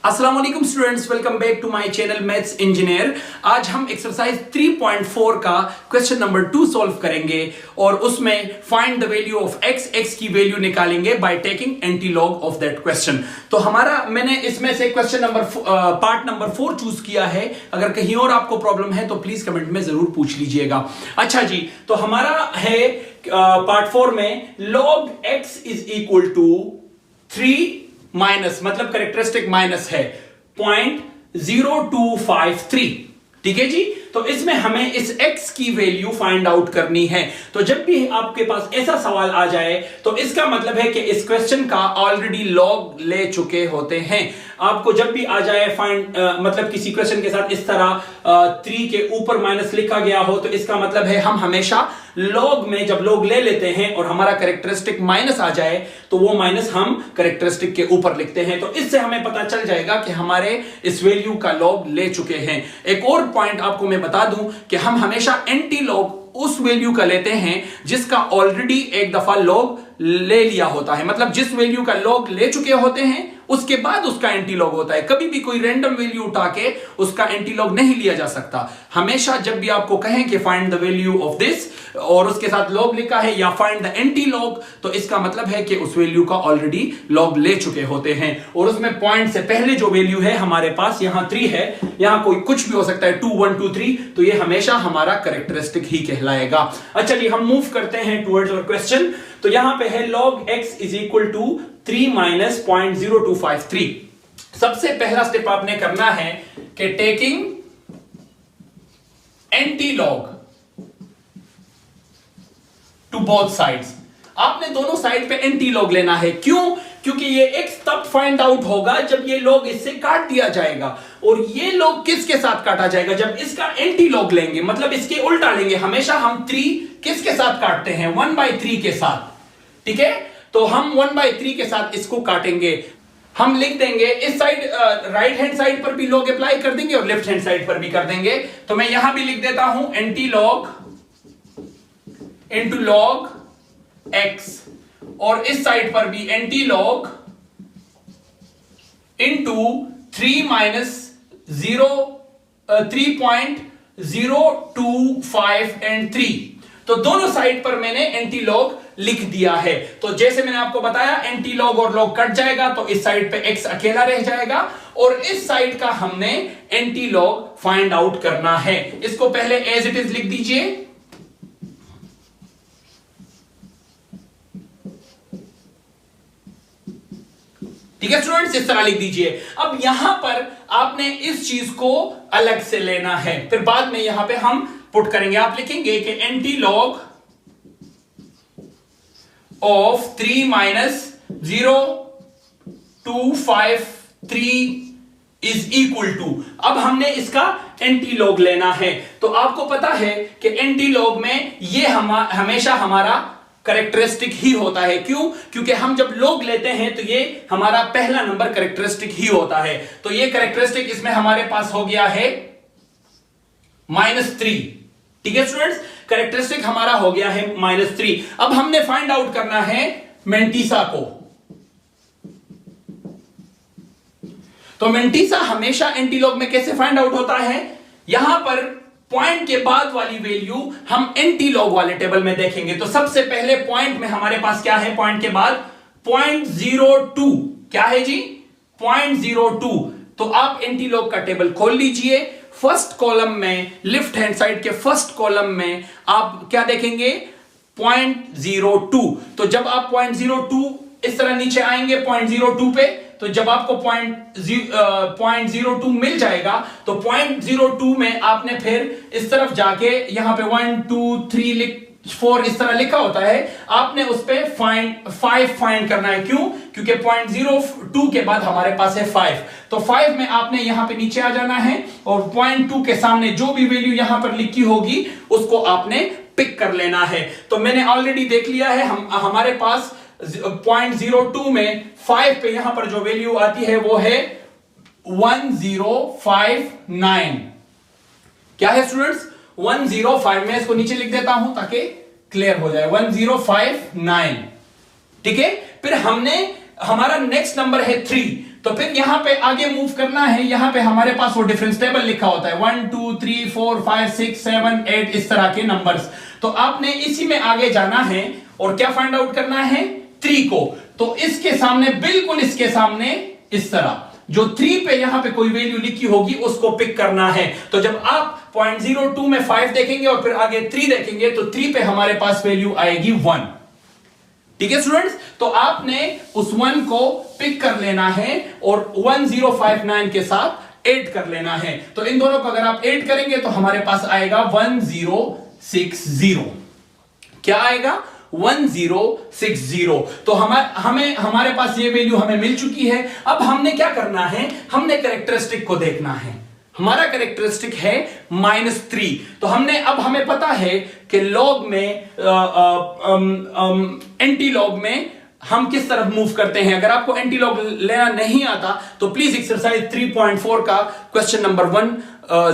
अस्सलाम वालेकुम students, welcome back to my channel maths engineer. आज हम एक्सरसाइज 3.4 का क्वेश्चन नंबर 2 सॉल्व करेंगे और उसमें find the value of x, x की वैल्यू निकालेंगे by taking antilog of that question. तो मैंने इसमें से question number part number 4 choose किया है। अगर कहीं और आपको प्रॉब्लम है तो प्लीज कमेंट में जरूर पूछ लीजिएगा। अच्छा जी, तो हमारा है पार्ट 4 में log x is equal to 3 minus, मतलब कैरेक्टरिस्टिक माइनस है 0.0253। ठीक है जी, तो इसमें हमें इस x की वैल्यू फाइंड आउट करनी है। तो जब भी आपके पास ऐसा सवाल आ जाए तो इसका मतलब है कि इस क्वेश्चन का ऑलरेडी लॉग ले चुके होते हैं। आपको जब भी आ जाए फाइंड मतलब किसी क्वेश्चन के साथ इस तरह 3 के ऊपर माइनस लिखा गया हो, तो इसका मतलब है हम हमेशा लॉग में जब लॉग ले लेते हैं और हमारा कैरेक्टरिस्टिक माइनस आ जाए तो वो माइनस हम कैरेक्टरिस्टिक के ऊपर लिखते हैं। तो इससे हमें पता चल जाएगा कि हमारे इस वैल्यू का लॉग ले चुके हैं। एक और पॉइंट आपको मैं बता दूं कि हम हमेशा एंटी लॉग उस वैल्यू का लेते हैं जिसका ऑलरेडी एक दफा लॉग ले लिया होता है, मतलब जिस वैल्यू का लॉग ले चुके होते हैं उसके बाद उसका एंटीलॉग होता है। कभी भी कोई रैंडम वैल्यू उठा के उसका एंटीलॉग नहीं लिया जा सकता। हमेशा जब भी आपको कहें कि find the value of this और उसके साथ लॉग लिखा है या फाइंड द एंटीलॉग, तो इसका मतलब है कि उस वैल्यू का ऑलरेडी लॉग ले चुके होते हैं। और उसमें पॉइंट से पहले जो वैल्यू है हमारे पास यहां 3 है, यहां कोई कुछ भी हो सकता है 2 1 2 3, तो ये हमेशा हमारा कैरेक्टरिस्टिक ही कहलाएगा। अच्छा जी, हम मूव करते हैं टुवर्ड्स आवर क्वेश्चन। तो यहां पे है log x is equal to 3 minus 0.0253। सबसे पहला स्टेप आपने करना है कि taking antilog to both sides. आपने दोनों साइड पे एंटी लॉग लेना है। क्यों? क्योंकि ये x तब फाइंड आउट होगा जब ये log इससे काट दिया जाएगा। और ये log किसके साथ काटा जाएगा? जब इसका एंटी लॉग लेंगे, मतलब इसके उल्टा लेंगे। हमेशा हम 3 किसके साथ काटते हैं? 1/3 के साथ। ठीक है, तो हम 1/3 के साथ इसको काटेंगे। हम लिख देंगे इस साइड राइट हैंड साइड पर भी लॉग अप्लाई कर देंगे और लेफ्ट हैंड साइड पर भी कर देंगे। तो मैं यहां भी लिख देता हूं anti log into log x, और इस साइड पर भी anti log into 3 minus 3.025 and 3। तो दोनों साइड पर मैंने एंटी लॉग लिख दिया है। तो जैसे मैंने आपको बताया एंटी लॉग और लॉग कट जाएगा तो इस साइड पे x अकेला रह जाएगा और इस साइड का हमने एंटी लॉग फाइंड आउट करना है। इसको पहले एज इट इज लिख दीजिए। ठीक है स्टूडेंट्स, इस तरह लिख दीजिए। अब यहां पर आपने इस चीज को अलग से लेना है, फिर बाद में यहां पे हम पुट करेंगे। आप लिखेंगे कि antilog of 3 minus 0.253 is equal to. अब हमने इसका एंटी लॉग लेना है। तो आपको पता है कि एंटी लॉग में ये हमेशा हमारा कैरेक्टरिस्टिक ही होता है। क्यों? क्योंकि हम जब लॉग लेते हैं तो ये हमारा पहला नंबर कैरेक्टरिस्टिक ही होता है। तो ये कैरेक्टरिस्टिक इसमें हमारे पास हो गया है -3। ठीक है स्टूडेंट्स, कैरेक्टरिस्टिक हमारा हो गया है -3। अब हमने फाइंड आउट करना है मेंटिसा को। तो मेंटिसा हमेशा एंटीलॉग में कैसे फाइंड आउट होता है? यहां पर पॉइंट के बाद वाली वैल्यू हम एंटीलॉग वाले टेबल में देखेंगे। तो सबसे पहले पॉइंट में हमारे पास क्या है? पॉइंट के बाद 0.02 क्या है जी? 0.02। तो आप एंटीलॉग का टेबल खोल लीजिए। फर्स्ट कॉलम में, लेफ्ट हैंड साइड के फर्स्ट कॉलम में आप क्या देखेंगे? 0.02। तो जब आप 0.02 इस तरह नीचे आएंगे 0.02 पे, तो जब आपको 0.02 मिल जाएगा तो 0.02 में आपने फिर इस तरफ जाके यहां पे 1 2 3 4 इस तरह लिखा होता है, आपने उस पे 5 फाइंड करना है। क्यों? क्योंकि 0.02 के बाद हमारे पास है 5। तो 5 में आपने यहां पे नीचे आ जाना है और 0.2 के सामने जो भी वैल्यू यहां पर लिखी होगी उसको आपने पिक कर लेना है। तो मैंने ऑलरेडी देख लिया है, हमारे पास 0.02 में 5 पे यहां पर जो वैल्यू आती है वो है 1059। क्या है स्टूडेंट्स? 105। मैं इसको नीचे लिख देता हूं ताकि क्लियर हो जाए। 1059। ठीक है, फिर हमारा नेक्स्ट नंबर है 3। तो फिर यहां पे आगे मूव करना है। यहां पे हमारे पास वो डिफरेंस टेबल लिखा होता है 1 2 3 4 5 6 7 8 इस तरह के नंबर्स। तो आपने इसी में आगे जाना है और क्या फाइंड आउट करना है 3 को। तो इसके सामने, बिल्कुल इसके सामने इस तरह जो 3 पे यहां पे कोई वैल्यू लिखी होगी उसको पिक करना है। तो जब आप 0.02 में 5 देखेंगे और फिर आगे 3 देखेंगे तो 3 पे हमारे पास वैल्यू आएगी 1। ठीक है स्टूडेंट्स, तो आपने उस 1 को पिक कर लेना है और 1059 के साथ ऐड कर लेना है। तो इन दोनों को अगर आप ऐड करेंगे तो हमारे पास आएगा 1060। क्या आएगा 1060। तो हमारे पास ये वैल्यू हमें मिल चुकी है। अब हमने क्या करना है, हमने कैरेक्टरिस्टिक को देखना है। हमारा कैरेक्टरिस्टिक है -3। तो हमें पता है कि लॉग में एंटी लॉग में हम किस तरफ मूव करते हैं। अगर आपको एंटी लॉग लेना नहीं आता तो प्लीज एक्सरसाइज 3.4 का क्वेश्चन नंबर 1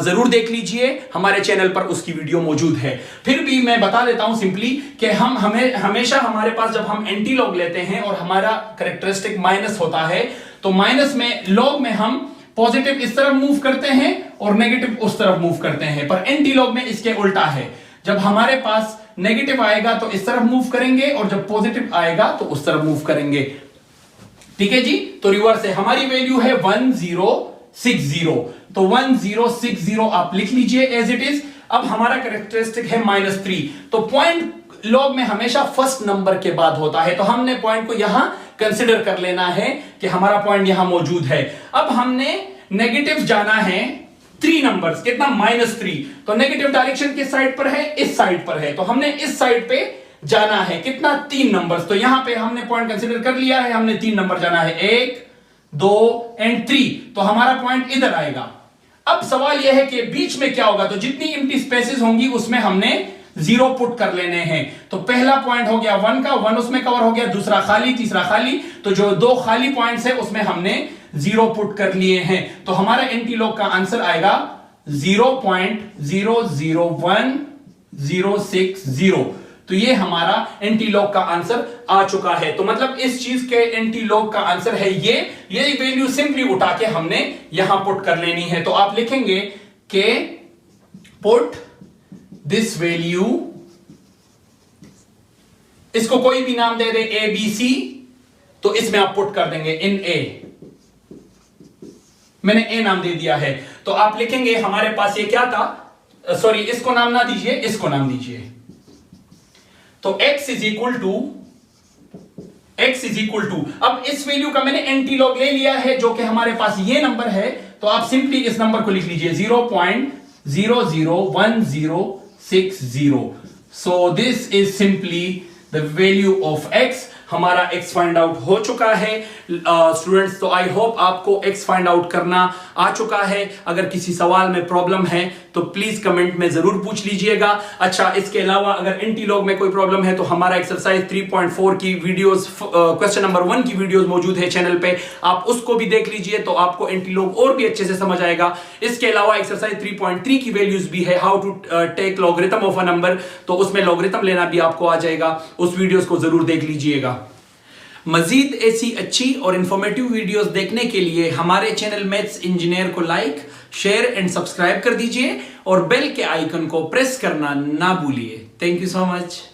जरूर देख लीजिए, हमारे चैनल पर उसकी वीडियो मौजूद है। फिर भी मैं बता देता हूं सिंपली कि हमेशा हमारे पास जब हम एंटी लॉग लेते हैं और हमारा कैरेक्टरिस्टिक माइनस होता है तो माइनस में लॉग में हम पॉजिटिव इस तरफ मूव करते हैं और नेगेटिव उस तरफ मूव करते हैं, पर एंटी लॉग में इसके उल्टा है। जब हमारे पास नेगेटिव आएगा तो इस तरफ मूव करेंगे और जब पॉजिटिव आएगा तो उस तरफ मूव करेंगे। ठीक है जी, तो रिवर्स है। हमारी वैल्यू है 1060। तो 1060 आप लिख लीजिए एज इट इज। अब हमारा कैरेक्टरिस्टिक है -3। तो पॉइंट लॉग में हमेशा फर्स्ट नंबर के बाद होता है, तो हमने पॉइंट को यहां कंसिडर कर लेना है कि हमारा पॉइंट यहां मौजूद है। अब हमने नेगेटिव जाना है 3 नंबर्स, कितना -3। तो नेगेटिव डायरेक्शन किस साइड पर है, इस साइड पर है। तो हमने इस साइड पे जाना है, कितना 3 नंबर्स। तो यहां पे हमने पॉइंट कंसिडर कर लिया है, हमने 3 नंबर जाना है, 1 2 एंड 3। तो हमारा पॉइंट इधर आएगा। अब सवाल यह है कि बीच में क्या होगा। तो जितनी एम्प्टी स्पेसेस होंगी उसमें हमने 0 पुट कर लेने हैं। तो पहला पॉइंट हो गया 1 का, 1 उसमें कवर हो गया, दूसरा खाली, तीसरा खाली। तो जो 2 खाली पॉइंट्स है उसमें हमने 0 पुट कर लिए हैं। तो हमारा एंटी लॉग का आंसर आएगा 0.001060। तो ये हमारा एंटी लॉग का आंसर आ चुका है। तो मतलब इस चीज के एंटी लॉग का आंसर है ये वैल्यू सिंपली उठा के हमने यहां पुट कर लेनी है। तो आप लिखेंगे कि पुट दिस वैल्यू, इसको कोई भी नाम दे दे ABC, तो इसमें आप पुट कर देंगे इन A। मैंने A नाम दे दिया है। तो आप लिखेंगे हमारे पास ये क्या था, सॉरी इसको नाम ना दीजिए, इसको नाम दीजिए। तो x इज इक्वल टू, अब इस वैल्यू का मैंने एंटी लॉग ले लिया है जो कि हमारे पास ये नंबर है। तो आप सिंपली इस नंबर को लिख लीजिए 0.001060। So this is simply the value of x। हमारा x फाइंड आउट हो चुका है स्टूडेंट्स। तो आई होप आपको x फाइंड आउट करना आ चुका है। अगर किसी सवाल में प्रॉब्लम है तो प्लीज कमेंट में जरूर पूछ लीजिएगा। अच्छा, इसके अलावा अगर एंटी लॉग में कोई प्रॉब्लम है तो हमारा एक्सरसाइज 3.4 की वीडियोस, क्वेश्चन नंबर 1 की वीडियोस मौजूद है चैनल पे, आप उसको भी देख लीजिए तो आपको एंटी लॉग और भी अच्छे से समझ आएगा। इसके अलावा एक्सरसाइज 3.3 की वैल्यूज भी है, how to take logarithm of a number, तो उसमें लॉगरिथम लेना भी आपको आ जाएगा। उस वीडियोस को जरूर देख लीजिएगा। मजीद ऐसी अच्छी और इंफॉर्मेटिव वीडियोस देखने के लिए हमारे चैनल मैथ्स इंजीनियर को लाइक, शेयर एंड सब्सक्राइब कर दीजिए और बेल के आइकन को प्रेस करना ना भूलिए। Thank you so much.